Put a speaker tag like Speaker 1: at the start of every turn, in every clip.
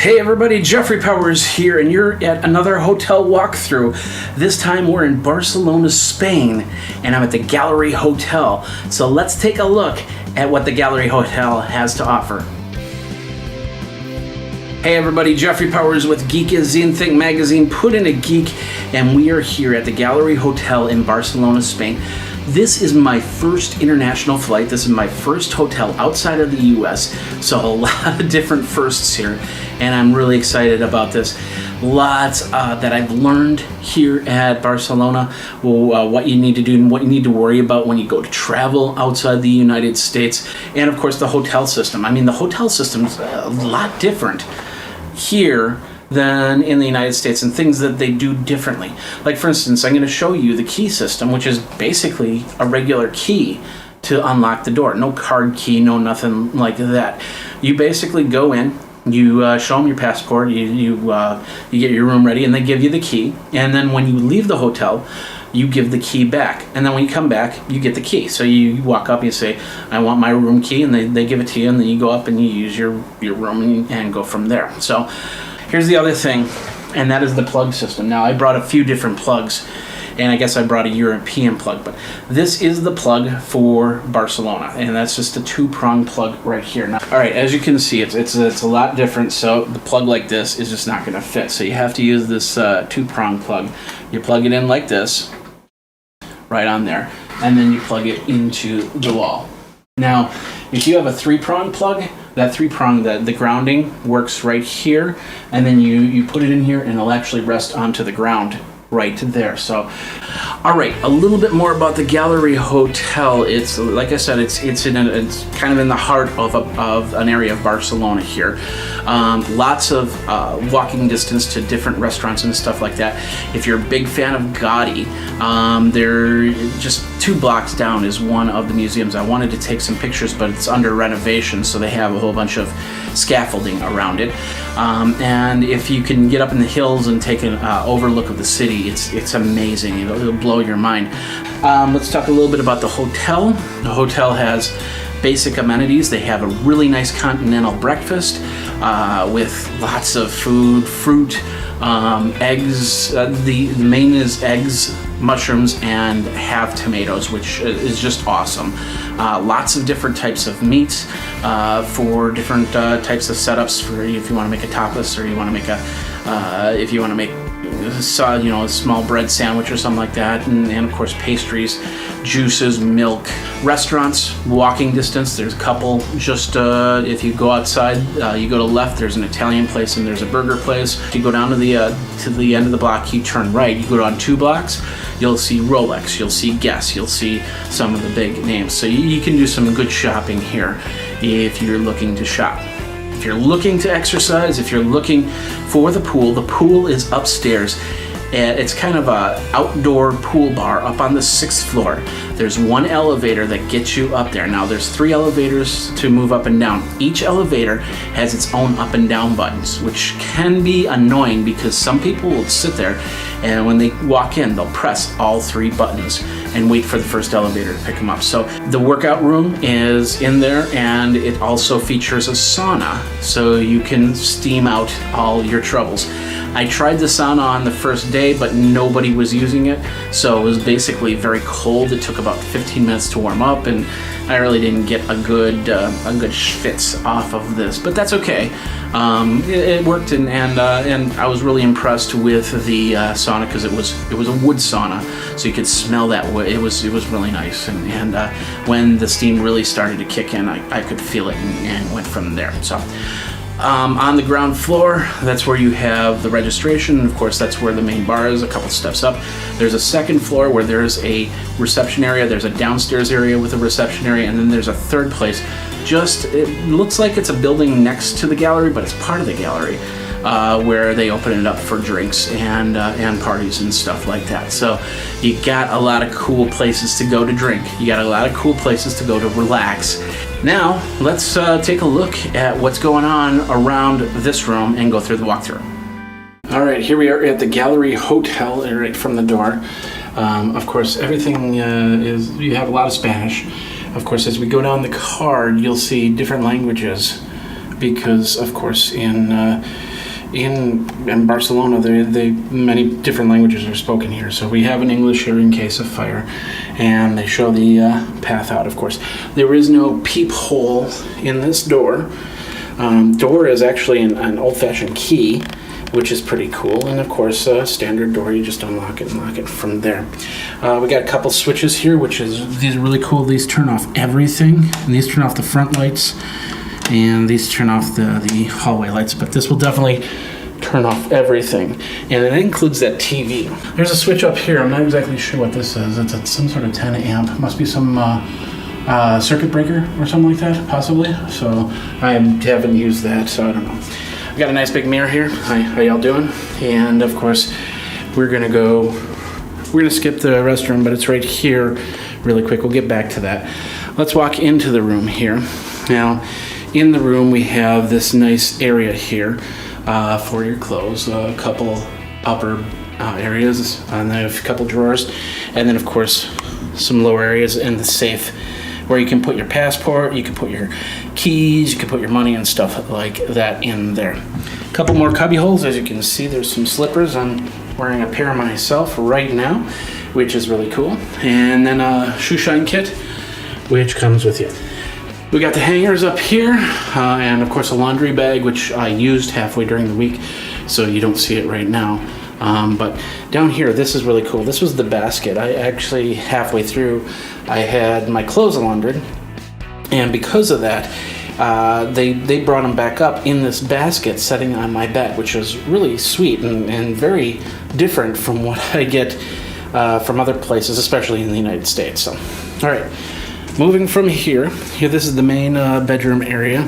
Speaker 1: Hey everybody, Jeffrey Powers here, and you're at another hotel walkthrough. This time we're in Barcelona, Spain, and I'm at the Gallery Hotel. So let's take a look at what the Gallery Hotel has to offer. Hey everybody, Jeffrey Powers with Geekazine, Think Magazine, Put in a Geek, and we are here at the Gallery Hotel in Barcelona, Spain. This is my first international flight. This is my first hotel outside of the US, so a lot of different firsts here, and I'm really excited about this. Lots that I've learned here at Barcelona, what you need to do and what you need to worry about when you go to travel outside the United States, and of course the hotel system. I mean, the hotel system's a lot different here than in the United States, and things that they do differently. Like for instance, I'm going to show you the key system, which is basically a regular key to unlock the door. No card key, no nothing like that. You basically go in, you show them your passport, you get your room ready, and they give you the key. And then when you leave the hotel, you give the key back, and then when you come back, you get the key. So you walk up, you say, I want my room key, and they give it to you, and then you go up and you use your room and go from there. So here's the other thing, and that is the plug system. Now, I brought a few different plugs, and I guess I brought a European plug, but this is the plug for Barcelona, and that's just a two-prong plug right here. Now, all right, as you can see, it's a lot different, so the plug like this is just not going to fit, so you have to use this two-prong plug. You plug it in like this, right on there, and then you plug it into the wall. Now, if you have a three-prong plug, that three-prong, the grounding works right here, and then you put it in here and it'll actually rest onto the ground right there. So, all right, a little bit more about the Gallery Hotel. It's, like I said, it's kind of in the heart of an area of Barcelona here. Lots of walking distance to different restaurants and stuff like that. If you're a big fan of Gaudi, they're just 2 blocks down is one of the museums. I wanted to take some pictures, but it's under renovation, so they have a whole bunch of scaffolding around it. And if you can get up in the hills and take an overlook of the city, it's amazing. It'll blow your mind. Let's talk a little bit about the hotel. The hotel has basic amenities. They have a really nice continental breakfast with lots of food, fruit, eggs. The main is eggs, mushrooms, and have tomatoes, which is just awesome. Lots of different types of meats for different types of setups for if you want to make a tapas, or you want to make if you want to make a small bread sandwich or something like that, and of course pastries, juices, milk. Restaurants, walking distance, there's a couple. Just if you go outside, you go to the left, there's an Italian place and there's a burger place. If you go down to the end of the block, you turn right, you go down 2 blocks, you'll see Rolex, you'll see Guess, you'll see some of the big names. So you can do some good shopping here if you're looking to shop. If you're looking to exercise, if you're looking for the pool is upstairs. It's kind of a outdoor pool bar up on the 6th floor. There's one elevator that gets you up there. Now there's 3 elevators to move up and down. Each elevator has its own up and down buttons, which can be annoying because some people will sit there and when they walk in, they'll press all 3 buttons and wait for the first elevator to pick them up. So the workout room is in there, and it also features a sauna, so you can steam out all your troubles. I tried the sauna on the first day, but nobody was using it, so it was basically very cold. It took about 15 minutes to warm up, and I really didn't get a good schwitz off of this, but that's okay. It worked, and I was really impressed with the sauna because it was a wood sauna, so you could smell that wood. It was really nice, and when the steam really started to kick in, I could feel it and went from there. So. On the ground floor, that's where you have the registration. Of course, that's where the main bar is, a couple steps up. There's a second floor where there's a reception area. There's a downstairs area with a reception area, and then there's a third place. It looks like it's a building next to the gallery, but it's part of the gallery, where they open it up for drinks and parties and stuff like that. So you got a lot of cool places to go to drink. You got a lot of cool places to go to relax. Now, let's take a look at what's going on around this room and go through the walkthrough. All right, here we are at the Gallery Hotel, right from the door. Of course, everything you have a lot of Spanish. Of course, as we go down the card, you'll see different languages because, of course, in in Barcelona, many different languages are spoken here. So we have an English here in case of fire, and they show the path out, of course. There is no peephole in this door. Door is actually an old-fashioned key, which is pretty cool. And of course, standard door, you just unlock it and lock it from there. We got a couple switches here, these are really cool. These turn off everything, and these turn off the front lights, and these turn off the hallway lights, but this will definitely turn off everything. And it includes that TV. There's a switch up here. I'm not exactly sure what this is. It's some sort of 10 amp. Must be some circuit breaker or something like that, possibly. So I haven't used that, so I don't know. We got a nice big mirror here. Hi, how y'all doing? And of course, we're gonna skip the restroom, but it's right here really quick. We'll get back to that. Let's walk into the room here. Now, in the room, we have this nice area here for your clothes, a couple upper areas, and then a couple drawers, and then of course some lower areas in the safe where you can put your passport, you can put your keys, you can put your money and stuff like that in there. A couple more cubby holes. As you can see, there's some slippers. I'm wearing a pair myself right now, which is really cool. And then a shoe shine kit, which comes with you. We got the hangers up here, and of course a laundry bag, which I used halfway during the week, so you don't see it right now. But down here, this is really cool. This was the basket. I actually, halfway through, I had my clothes laundered, and because of that, they brought them back up in this basket sitting on my bed, which was really sweet and very different from what I get from other places, especially in the United States. So, all right. Moving from here, this is the main bedroom area,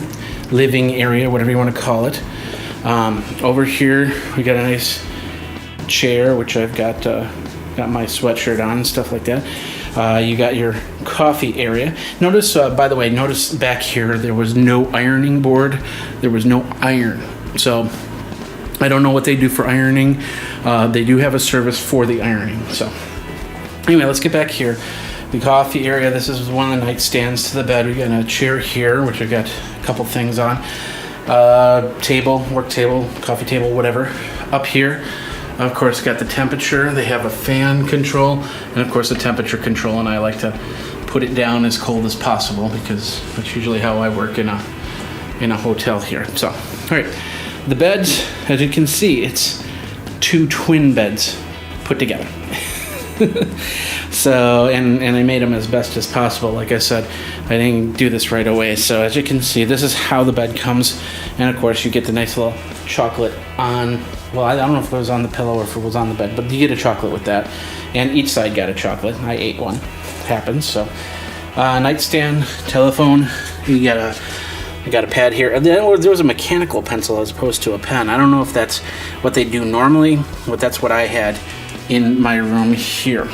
Speaker 1: living area, whatever you want to call it. Over here, we got a nice chair, which I've got my sweatshirt on and stuff like that. You got your coffee area. Notice, by the way, notice back here, there was no ironing board. There was no iron. So I don't know what they do for ironing. They do have a service for the ironing. So anyway, let's get back here. The coffee area, this is one of the nightstands to the bed. We got a chair here, which I've got a couple things on. Table, work table, coffee table, whatever. Up here, of course, got the temperature. They have a fan control, and of course the temperature control, and I like to put it down as cold as possible because that's usually how I work in a hotel here. So, all right. The beds, as you can see, it's 2 twin beds put together. So, and I made them as best as possible. Like I said, I didn't do this right away. So as you can see, this is how the bed comes. And of course, you get the nice little chocolate on, well, I don't know if it was on the pillow or if it was on the bed, but you get a chocolate with that. And each side got a chocolate. I ate one. It happens. So, nightstand, telephone, you got a pad here. And then there was a mechanical pencil as opposed to a pen. I don't know if that's what they do normally, but that's what I had in my room here.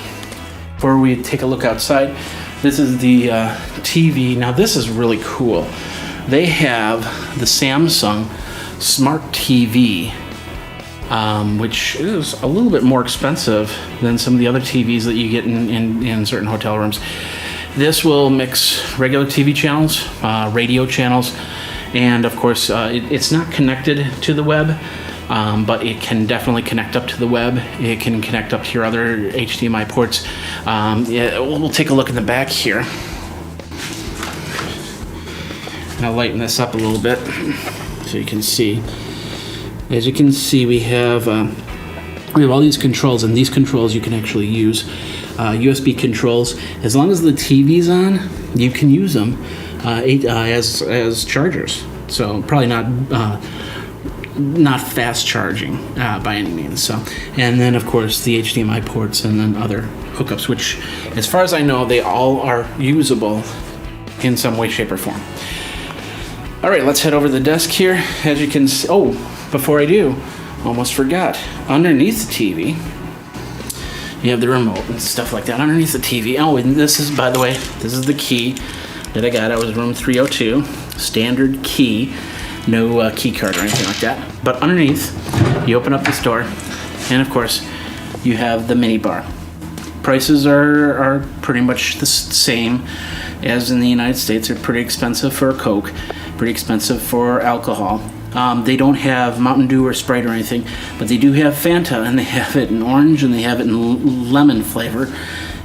Speaker 1: Before we take a look outside, this is the TV. Now this is really cool. They have the Samsung Smart TV, which is a little bit more expensive than some of the other TVs that you get in certain hotel rooms. This will mix regular TV channels, radio channels, and of course it's not connected to the web. But it can definitely connect up to the web. It can connect up to your other HDMI ports. We'll take a look in the back here. And I'll lighten this up a little bit so you can see. As you can see, we have all these controls, and these controls you can actually use. USB controls. As long as the TV's on, you can use them as chargers. So probably not fast charging by any means. So, and then of course the HDMI ports and then other hookups, which as far as I know, they all are usable in some way, shape, or form. All right, let's head over to the desk here. As you can see, oh, before I do, almost forgot, underneath the TV, you have the remote and stuff like that underneath the TV. Oh, and this is, by the way, this is the key that I got. It was room 302, standard key. No key card or anything like that. But underneath, you open up this door, and of course, you have the mini bar. Prices are pretty much the same as in the United States. They're pretty expensive for a Coke, pretty expensive for alcohol. They don't have Mountain Dew or Sprite or anything, but they do have Fanta, and they have it in orange and they have it in lemon flavor.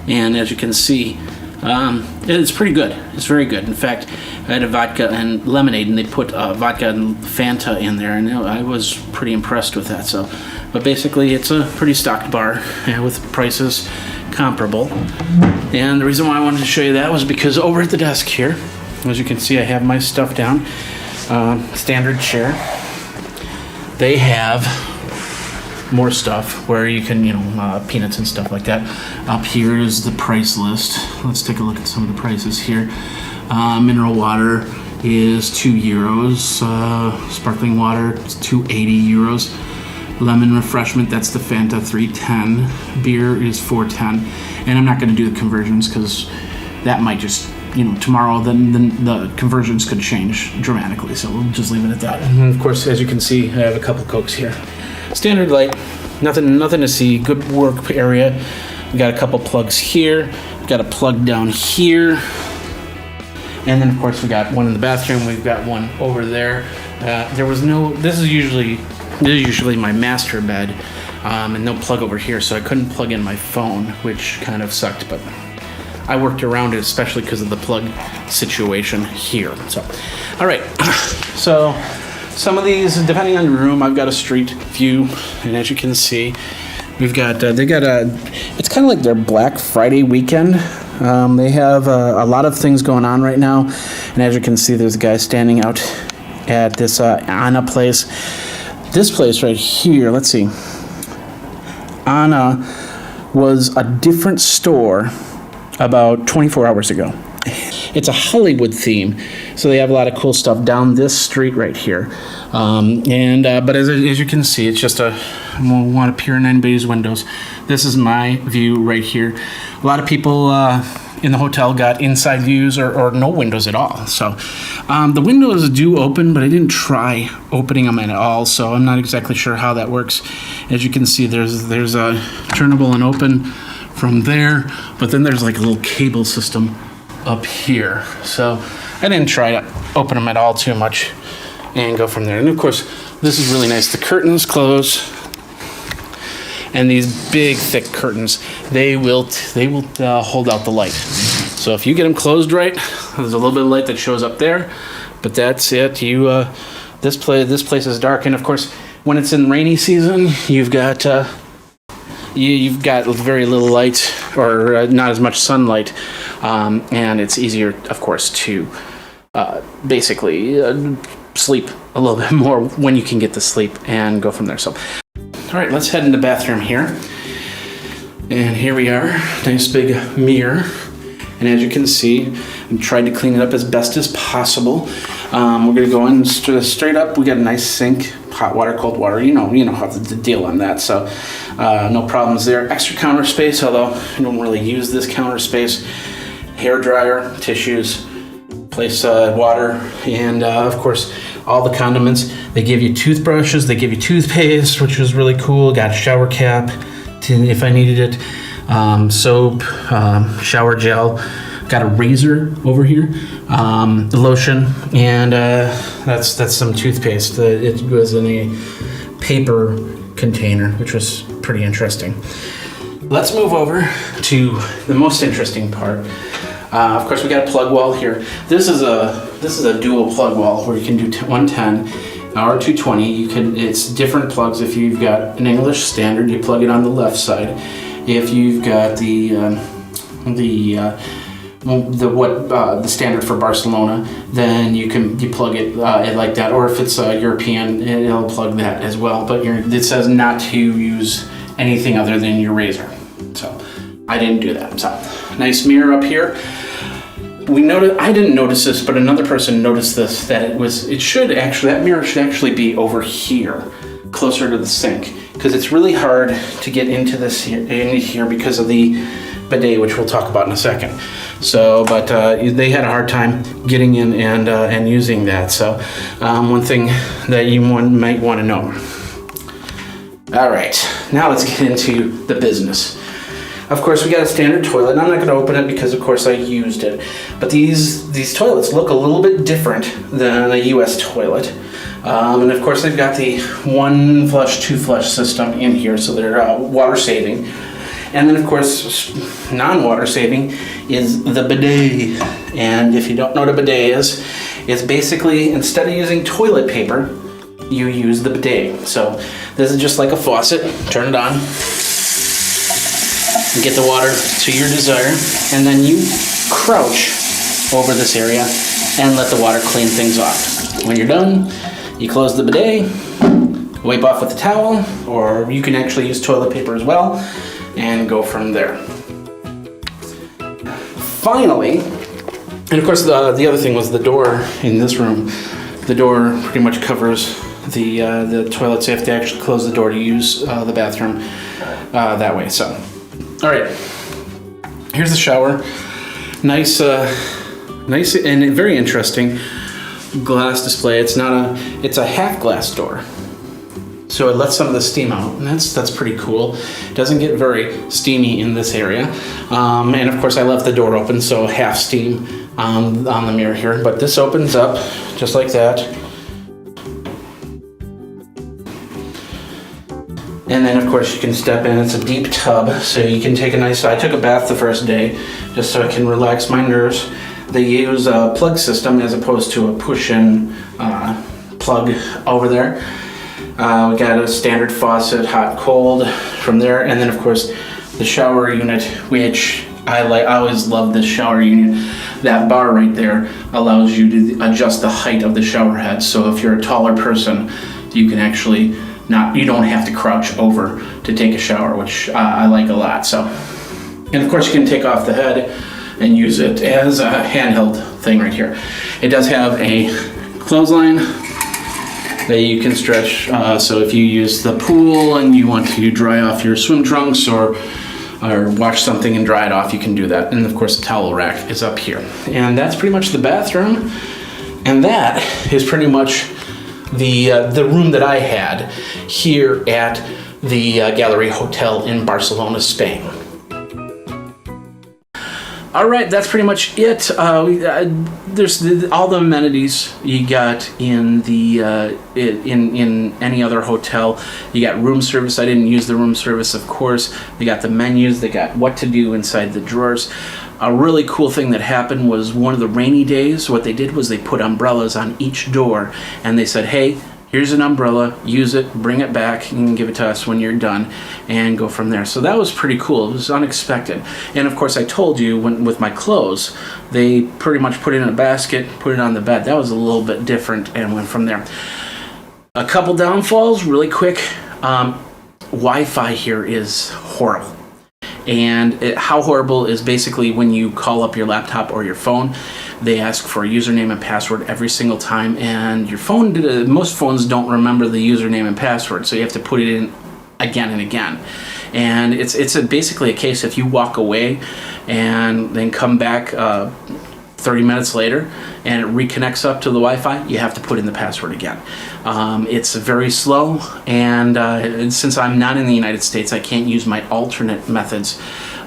Speaker 1: And as you can see, it's pretty good. It's very good. In fact, I had a vodka and lemonade, and they put vodka and Fanta in there, and I was pretty impressed with that. So, but basically, it's a pretty stocked bar with prices comparable. And the reason why I wanted to show you that was because over at the desk here, as you can see, I have my stuff down. Standard chair. They have more stuff where you can, peanuts and stuff like that. Up here is the price list. Let's take a look at some of the prices here. Mineral water is €2. Sparkling water is €2.80. Lemon refreshment, that's the Fanta, $3.10. Beer is $4.10. And I'm not going to do the conversions because that might just, tomorrow then the conversions could change dramatically. So we'll just leave it at that. And of course, as you can see, I have a couple Cokes here. Standard light, nothing to see. Good work area. We got a couple plugs here. We got a plug down here. And then of course we got one in the bathroom. We've got one over there. This is usually my master bed, and no plug over here, so I couldn't plug in my phone, which kind of sucked, but I worked around it, especially because of the plug situation here. So, all right. So some of these, depending on your room, I've got a street view, and as you can see, we've got it's kind of like their Black Friday weekend. They have a lot of things going on right now, and as you can see, there's a guy standing out at this Anna place. This place right here, let's see. Anna was a different store about 24 hours ago. It's a Hollywood theme, so they have a lot of cool stuff down this street right here. But as you can see, it's just I won't want to peer in anybody's windows. This is my view right here. A lot of people in the hotel got inside views or no windows at all. So the windows do open, but I didn't try opening them at all, so I'm not exactly sure how that works. As you can see, there's a turnable and open from there, but then there's like a little cable system up here. So I didn't try to open them at all too much and go from there. And of course, this is really nice. The curtains close, and these big thick curtains, they will hold out the light. So if you get them closed right, there's a little bit of light that shows up there, but that's it. This place is dark, and of course, when it's in rainy season, you've got very little light, or not as much sunlight, and it's easier, of course, to basically sleep a little bit more when you can get to sleep and go from there. So, all right, let's head in the bathroom here. And here we are, nice big mirror. And as you can see, I'm trying to clean it up as best as possible. We're gonna go in straight up. We got a nice sink, hot water, cold water. You know how the deal on that. So no problems there. Extra counter space, although I don't really use this counter space. Hair dryer, tissues, place water, and of course all the condiments. They give you toothbrushes, they give you toothpaste, which was really cool. Got a shower cap if I needed it. Soap, shower gel. Got a razor over here, lotion, and that's some toothpaste. It was in a paper container, which was pretty interesting. Let's move over to the most interesting part. Of course, we got a plug wall here. This is a dual plug wall where you can do 110 or 220. It's different plugs. If you've got an English standard, you plug it on the left side. If you've got the standard for Barcelona, then you plug it like that. Or if it's European, it'll plug that as well. But it says not to use anything other than your razor. So I didn't do that. So nice mirror up here. I didn't notice this, but another person noticed this, that that mirror should actually be over here, closer to the sink, because it's really hard to get into here because of the bidet, which we'll talk about in a second. So, but they had a hard time getting in and using that. So, one thing that you might want to know. All right, now let's get into the business. Of course, we got a standard toilet, and I'm not going to open it because, of course, I used it. But these toilets look a little bit different than a U.S. toilet. And of course they've got the 1 flush, 2 flush system in here, so they're water saving. And then of course, non-water saving is the bidet. And if you don't know what a bidet is, it's basically, instead of using toilet paper, you use the bidet. So this is just like a faucet. Turn it on, get the water to your desire, and then you crouch over this area and let the water clean things off. When you're done, you close the bidet, wipe off with a towel, or you can actually use toilet paper as well, and go from there. Finally, and of course the other thing was the door in this room. The door pretty much covers the toilet, so you have to actually close the door to use the bathroom that way. So, all right, here's the shower. Nice and very interesting glass display. It's a half glass door, so it lets some of the steam out, and that's pretty cool. It doesn't get very steamy in this area, and of course I left the door open, so half steam on the mirror here. But this opens up just like that, and then of course you can step in. It's a deep tub, so you can take a nice. I took a bath the first day just so I can relax my nerves. They use a plug system as opposed to a push-in plug over there. We got a standard faucet, hot, cold from there, and then of course the shower unit, which I always love this shower unit. That bar right there allows you to adjust the height of the shower head. So if you're a taller person, you can actually you don't have to crouch over to take a shower, which I like a lot. So, and of course you can take off the head and use it as a handheld thing right here. It does have a clothesline that you can stretch, so if you use the pool and you want to dry off your swim trunks or wash something and dry it off, you can do that. And of course the towel rack is up here. And that's pretty much the bathroom. And that is pretty much the room that I had here at the Gallery Hotel in Barcelona, Spain. All right, that's pretty much it. There's all the amenities you got in the in any other hotel. You got room service. I didn't use the room service, of course. They got the menus. They got what to do inside the drawers. A really cool thing that happened was one of the rainy days. What they did was they put umbrellas on each door, and they said, "Hey, here's an umbrella, use it, bring it back, you can give it to us when you're done," and go from there. So that was pretty cool. It was unexpected. And of course I told you with my clothes, they pretty much put it in a basket, put it on the bed. That was a little bit different and went from there. A couple downfalls really quick. Wi-Fi here is horrible. And how horrible is basically when you call up your laptop or your phone, they ask for a username and password every single time, and your phone, most phones don't remember the username and password, so you have to put it in again and again. And it's basically a case if you walk away and then come back 30 minutes later and it reconnects up to the Wi-Fi, you have to put in the password again. It's very slow, and since I'm not in the United States, I can't use my alternate methods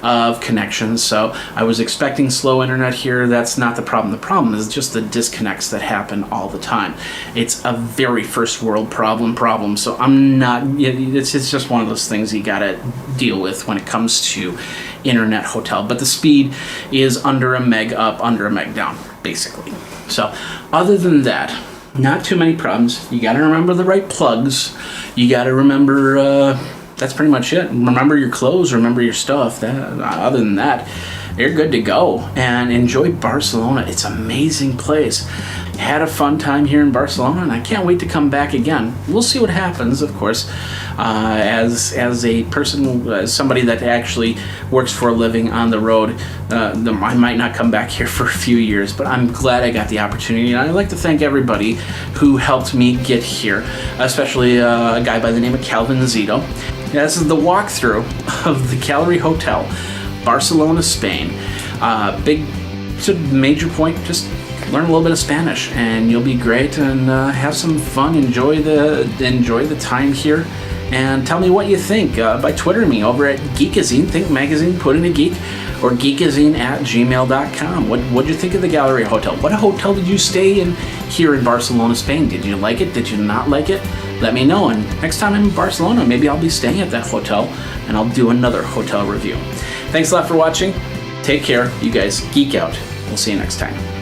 Speaker 1: of connections. So I was expecting slow internet here. That's not the problem. The problem is just the disconnects that happen all the time. It's a very first world problem. So I'm not, it's just one of those things you gotta deal with when it comes to internet hotel. But the speed is under a meg up, under a meg down, basically. So other than that, not too many problems. You gotta remember the right plugs. You gotta remember, that's pretty much it. Remember your clothes, remember your stuff. Other than that, you're good to go. And enjoy Barcelona. It's an amazing place. Had a fun time here in Barcelona, and I can't wait to come back again. We'll see what happens, of course. As a person, as somebody that actually works for a living on the road, I might not come back here for a few years, but I'm glad I got the opportunity. And I'd like to thank everybody who helped me get here, especially a guy by the name of Calvin Zito. This is the walkthrough of the Gallery Hotel, Barcelona, Spain. It's a major point, just learn a little bit of Spanish and you'll be great, and have some fun. Enjoy the time here and tell me what you think by Twittering me over at Geekazine, Think Magazine, Put in a Geek, or geekazine@gmail.com. What'd you think of the Gallery Hotel? What hotel did you stay in here in Barcelona, Spain? Did you like it? Did you not like it? Let me know, and next time I'm in Barcelona, maybe I'll be staying at that hotel, and I'll do another hotel review. Thanks a lot for watching. Take care. You guys geek out. We'll see you next time.